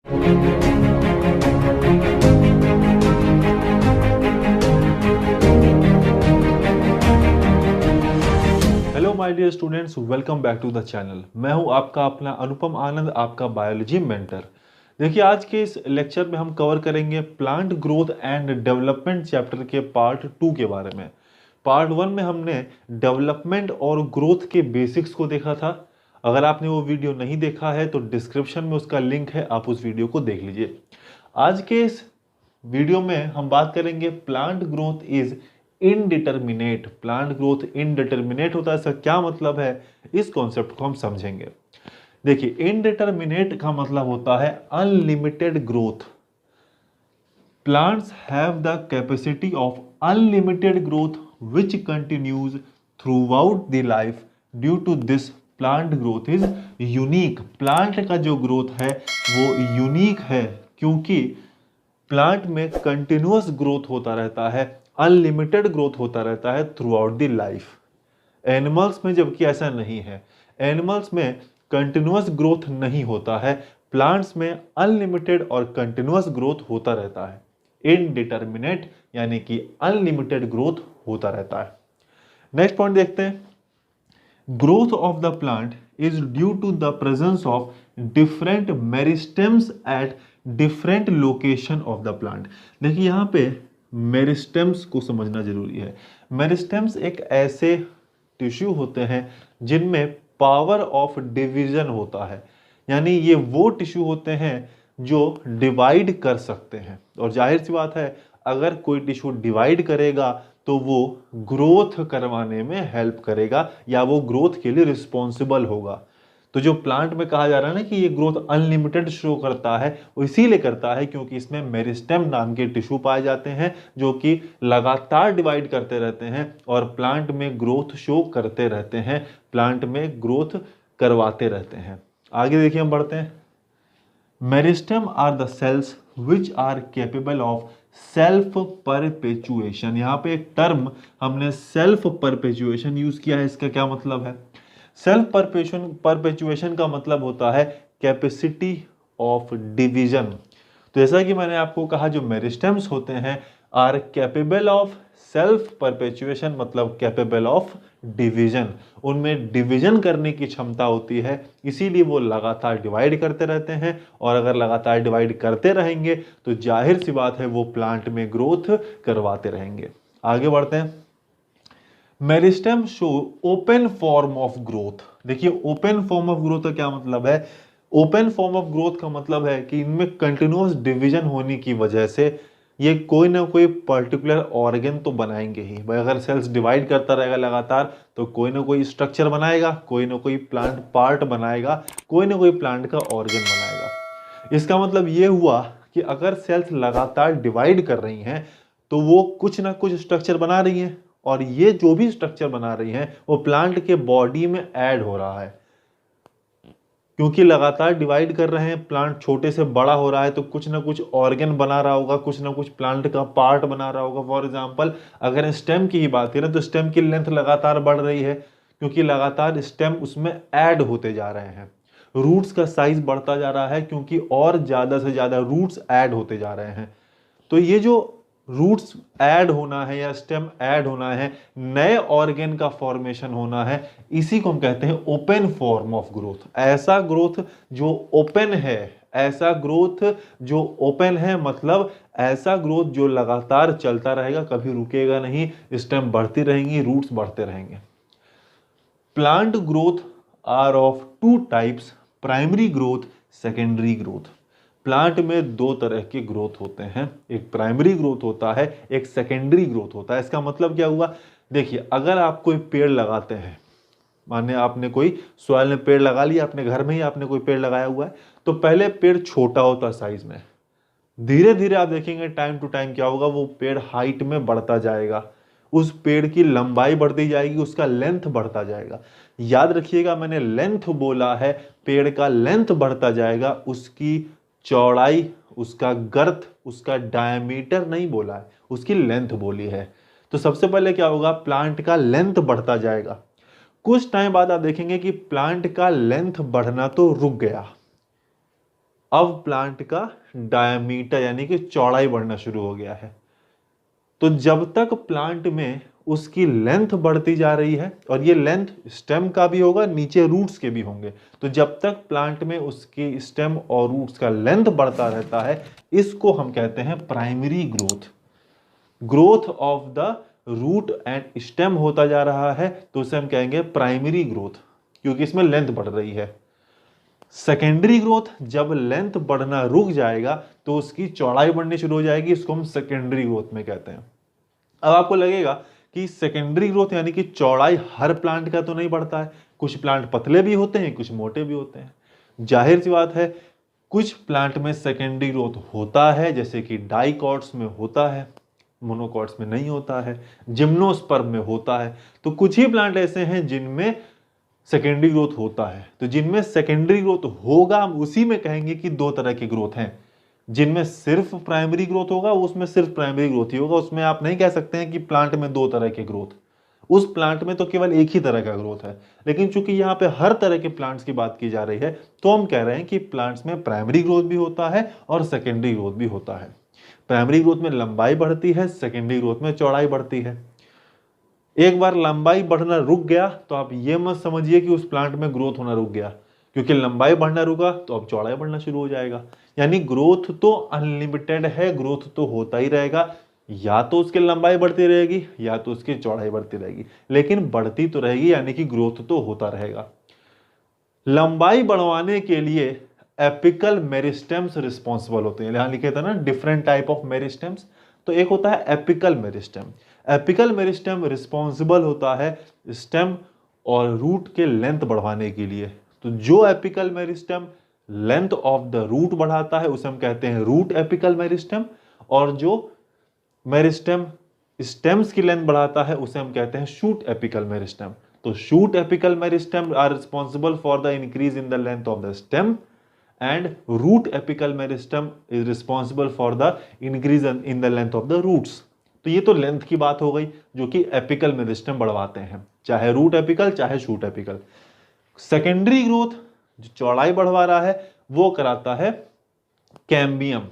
Hello my dear students, welcome back to the channel. मैं हूं आपका अपना अनुपम आनंद, आपका बायोलॉजी मेंटर। देखिए, आज के इस लेक्चर में हम कवर करेंगे plant growth and development chapter के पार्ट 2 के बारे में। पार्ट 1 में हमने डेवलपमेंट और ग्रोथ के बेसिक्स को देखा था। अगर आपने वो वीडियो नहीं देखा है तो डिस्क्रिप्शन में उसका लिंक है, आप उस वीडियो को देख लीजिए। आज के इस वीडियो में हम बात करेंगे plant growth is indeterminate. Plant growth indeterminate होता है, इसका क्या मतलब है, इस कॉन्सेप्ट को हम समझेंगे। देखिए, इनडिटर्मिनेट का मतलब होता है unlimited growth. Plants have the capacity of unlimited growth which continues throughout the life. Due to this plant growth is unique. Plant का जो ग्रोथ है वो यूनिक है, क्योंकि प्लांट में कंटिन्यूअस ग्रोथ होता रहता है, अनलिमिटेड ग्रोथ होता रहता है through out the life. Animals में जबकि ऐसा नहीं है, एनिमल्स में कंटिन्यूअस ग्रोथ नहीं होता है, प्लांट्स में अनलिमिटेड और कंटिन्यूअस ग्रोथ होता रहता है। इनडिटर्मिनेट यानी कि अनलिमिटेड ग्रोथ होता रहता है। नेक्स्ट पॉइंट देखते हैं। Growth of the plant is due to the presence of different meristems at different location of the plant। देखिए, यहाँ पे मेरिस्टेम्स को समझना जरूरी है। मेरिस्टेम्स एक ऐसे टिश्यू होते हैं जिनमें पावर ऑफ डिवीजन होता है, यानी ये वो टिश्यू होते हैं जो डिवाइड कर सकते हैं। और जाहिर सी बात है, अगर कोई टिश्यू डिवाइड करेगा तो वो ग्रोथ करवाने में हेल्प करेगा या वो ग्रोथ के लिए रिस्पॉन्सिबल होगा। तो जो प्लांट में कहा जा रहा है ना कि ये ग्रोथ अनलिमिटेड शो करता है, वो इसीलिए करता है क्योंकि इसमें मेरिस्टेम नाम के टिश्यू पाए जाते हैं जो कि लगातार डिवाइड करते रहते हैं और प्लांट में ग्रोथ शो करते रहते हैं, प्लांट में ग्रोथ करवाते रहते हैं। आगे देखिए, हम बढ़ते हैं। Meristem are the cells which are capable of self perpetuation. यहाँ पे एक टर्म हमने सेल्फ परपेचुएशन यूज किया है। इसका क्या मतलब है? सेल्फ परपेचुएशन का मतलब होता है कैपेसिटी ऑफ डिवीजन। तो जैसा कि मैंने आपको कहा, जो मेरिस्टेम्स होते हैं are capable of self perpetuation, मतलब कैपेबल ऑफ डिवीजन। उनमें डिवीजन करने की क्षमता होती है, इसीलिए वो लगातार डिवाइड करते रहते हैं। और अगर लगातार डिवाइड करते रहेंगे तो जाहिर सी बात है वो प्लांट में ग्रोथ करवाते रहेंगे। आगे बढ़ते हैं। Meristem show open form of growth. देखिए, ओपन फॉर्म ऑफ ग्रोथ का क्या मतलब है? ओपन फॉर्म ऑफ ग्रोथ का मतलब है कि इनमें कंटिन्यूअस डिवीजन होने की वजह से ये कोई ना कोई पर्टिकुलर ऑर्गन तो बनाएंगे ही। भाई, अगर सेल्स डिवाइड करता रहेगा लगातार तो कोई ना कोई स्ट्रक्चर बनाएगा, कोई ना कोई प्लांट पार्ट बनाएगा, कोई ना कोई प्लांट का ऑर्गन बनाएगा। इसका मतलब ये हुआ कि अगर सेल्स लगातार डिवाइड कर रही हैं तो वो कुछ ना कुछ स्ट्रक्चर बना रही हैं, और ये जो भी स्ट्रक्चर बना रही हैं वो प्लांट के बॉडी में ऐड हो रहा है। क्योंकि लगातार डिवाइड कर रहे हैं, प्लांट छोटे से बड़ा हो रहा है, तो कुछ ना कुछ ऑर्गन बना रहा होगा, कुछ ना कुछ प्लांट का पार्ट बना रहा होगा। फॉर एग्जांपल, अगर स्टेम की ही बात करें तो स्टेम की लेंथ लगातार बढ़ रही है, क्योंकि लगातार स्टेम उसमें ऐड होते जा रहे हैं। रूट्स का साइज बढ़ता जा रहा है क्योंकि और ज्यादा से ज्यादा रूट्स ऐड होते जा रहे हैं। तो ये जो रूट्स ऐड होना है या स्टेम ऐड होना है, नए ऑर्गन का फॉर्मेशन होना है, इसी को हम कहते हैं ओपन फॉर्म ऑफ ग्रोथ। ऐसा ग्रोथ जो ओपन है, ऐसा ग्रोथ जो ओपन है, मतलब ऐसा ग्रोथ जो लगातार चलता रहेगा, कभी रुकेगा नहीं, स्टेम बढ़ती रहेंगी, रूट्स बढ़ते रहेंगे। Plant growth are of two types, primary growth, secondary growth. Plant में दो तरह के ग्रोथ होते हैं, एक प्राइमरी ग्रोथ होता है, एक सेकेंडरी ग्रोथ होता है। इसका मतलब क्या हुआ? देखिए, अगर आप कोई पेड़ लगाते हैं, माने आपने कोई सॉइल में पेड़ लगा लिया, अपने घर में ही आपने कोई पेड़ लगाया हुआ है, तो पहले पेड़ छोटा होता है साइज में, धीरे धीरे आप देखेंगे टाइम टू टाइम क्या होगा, वो पेड़ हाइट में बढ़ता जाएगा, उस पेड़ की लंबाई बढ़ती जाएगी, उसका लेंथ बढ़ता जाएगा। याद रखिएगा, मैंने लेंथ बोला है, पेड़ का लेंथ बढ़ता जाएगा, उसकी चौड़ाई, उसका गर्थ, उसका डायमीटर नहीं बोला है, उसकी लेंथ बोली है। तो सबसे पहले क्या होगा, प्लांट का लेंथ बढ़ता जाएगा। कुछ टाइम बाद आप देखेंगे कि प्लांट का लेंथ बढ़ना तो रुक गया, अब प्लांट का डायमीटर यानी कि चौड़ाई बढ़ना शुरू हो गया है। तो जब तक प्लांट में उसकी लेंथ बढ़ती जा रही है, और ये लेंथ स्टेम का भी होगा, नीचे रूट्स के भी होंगे, तो जब तक प्लांट में उसकी स्टेम और रूट्स का लेंथ बढ़ता रहता है, इसको हम कहते हैं primary growth. Growth of the root and stem होता जा रहा है तो उसे हम कहेंगे प्राइमरी ग्रोथ, क्योंकि इसमें लेंथ बढ़ रही है। सेकेंडरी ग्रोथ, जब लेंथ बढ़ना रुक जाएगा तो उसकी चौड़ाई बढ़नी शुरू हो जाएगी, इसको हम सेकेंडरी ग्रोथ में कहते हैं। अब आपको लगेगा कि सेकेंडरी ग्रोथ यानी कि चौड़ाई हर प्लांट का तो नहीं बढ़ता है, कुछ प्लांट पतले भी होते हैं, कुछ मोटे भी होते हैं। जाहिर सी बात है, कुछ प्लांट में सेकेंडरी ग्रोथ होता है, जैसे कि डाइकॉट्स में होता है, मोनोकॉट्स में नहीं होता है, जिम्नोस्पर्म में होता है। तो कुछ ही प्लांट ऐसे हैं जिनमें सेकेंडरी ग्रोथ होता है। तो जिनमें सेकेंडरी ग्रोथ होगा हम उसी में कहेंगे कि दो तरह की ग्रोथ हैं। जिनमें सिर्फ प्राइमरी ग्रोथ होगा उसमें सिर्फ प्राइमरी ग्रोथ ही होगा, उसमें आप नहीं कह सकते हैं कि प्लांट में दो तरह की ग्रोथ। उस प्लांट में तो केवल एक ही तरह का ग्रोथ है। लेकिन चूंकि यहाँ पे हर तरह के प्लांट्स की बात की जा रही है तो हम कह रहे हैं कि प्लांट्स में प्राइमरी ग्रोथ भी होता है और सेकेंडरी ग्रोथ भी होता है। प्राइमरी ग्रोथ में लंबाई बढ़ती है, सेकेंडरी ग्रोथ में चौड़ाई बढ़ती है। एक बार लंबाई बढ़ना रुक गया तो आप ये मत समझिए कि उस प्लांट में ग्रोथ होना रुक गया, क्योंकि लंबाई बढ़ना रुका तो अब चौड़ाई बढ़ना शुरू हो जाएगा। यानी ग्रोथ तो अनलिमिटेड है, ग्रोथ तो होता ही रहेगा, या तो उसकी लंबाई बढ़ती रहेगी या तो उसकी चौड़ाई बढ़ती रहेगी, लेकिन बढ़ती तो रहेगी, यानी कि ग्रोथ तो होता रहेगा। लंबाई बढ़वाने के लिए एपिकल मेरिस्टेम्स रिस्पॉन्सिबल होते हैं। यहां लिखे थे ना डिफरेंट टाइप ऑफ मेरिस्टेम्स, तो एक होता है apical meristem. Apical meristem responsible होता है स्टेम और रूट के लेंथ बढ़वाने के लिए। तो जो apical meristem length of the root बढ़ाता है उसे हम कहते हैं रूट एपिकल मेरिस्टेम, और जो मेरिस्टेम स्टेम्स की लेंथ बढ़ाता है उसे हम कहते हैं शूट एपिकल मेरिस्टेम। तो shoot apical meristem are responsible for the increase in the length of the stem, and root apical meristem is responsible for the increase in the length of the roots। तो ये तो length की बात हो गई जो कि एपिकल मेरिस्टेम बढ़वाते हैं, चाहे रूट एपिकल चाहे शूट एपिकल। सेकेंडरी ग्रोथ जो चौड़ाई बढ़वा रहा है वो कराता है कैम्बियम,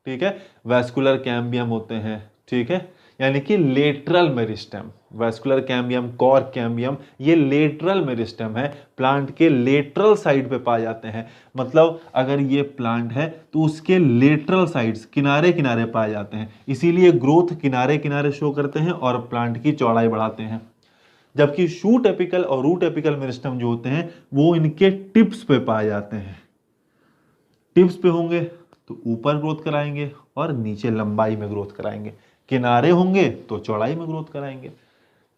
ठीक है, वैस्कुलर कैम्बियम होते हैं, ठीक है, यानी कि lateral meristem. Vascular cambium, cork cambium, ये लेटरल मेरिस्टेम है, प्लांट के लेटरल साइड पे पाए जाते हैं। मतलब अगर ये प्लांट है तो उसके लेटरल साइड्स, किनारे किनारे पाए जाते हैं, इसीलिए ग्रोथ किनारे किनारे शो करते हैं और प्लांट की चौड़ाई बढ़ाते हैं। जबकि शूट एपिकल और रूट एपिकल मेरिस्टेम जो होते हैं वो इनके टिप्स पे पाए जाते हैं। टिप्स पे होंगे तो ऊपर ग्रोथ कराएंगे और नीचे लंबाई में ग्रोथ कराएंगे, किनारे होंगे तो चौड़ाई में ग्रोथ कराएंगे।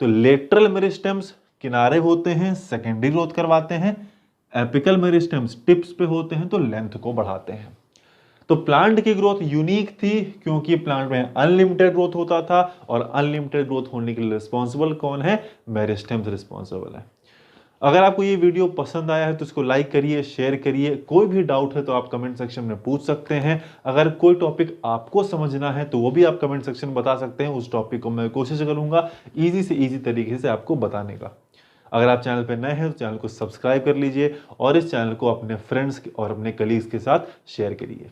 तो लेटरल मेरिस्टेम्स किनारे होते हैं, सेकेंडरी ग्रोथ करवाते हैं, एपिकल मेरिस्टेम्स टिप्स पे होते हैं तो लेंथ को बढ़ाते हैं। तो प्लांट की ग्रोथ यूनिक थी क्योंकि प्लांट में अनलिमिटेड ग्रोथ होता था, और अनलिमिटेड ग्रोथ होने के लिए रिस्पॉन्सिबल कौन है? मेरिस्टेम्स रिस्पॉन्सिबल है। अगर आपको ये वीडियो पसंद आया है तो इसको लाइक करिए, शेयर करिए। कोई भी डाउट है तो आप कमेंट सेक्शन में पूछ सकते हैं। अगर कोई टॉपिक आपको समझना है तो वो भी आप कमेंट सेक्शन में बता सकते हैं, उस टॉपिक को मैं कोशिश करूंगा ईजी से ईजी तरीके से आपको बताने का। अगर आप चैनल पर नए हैं तो चैनल को सब्सक्राइब कर लीजिए और इस चैनल को अपने फ्रेंड्स और अपने कलीग्स के साथ शेयर करिए।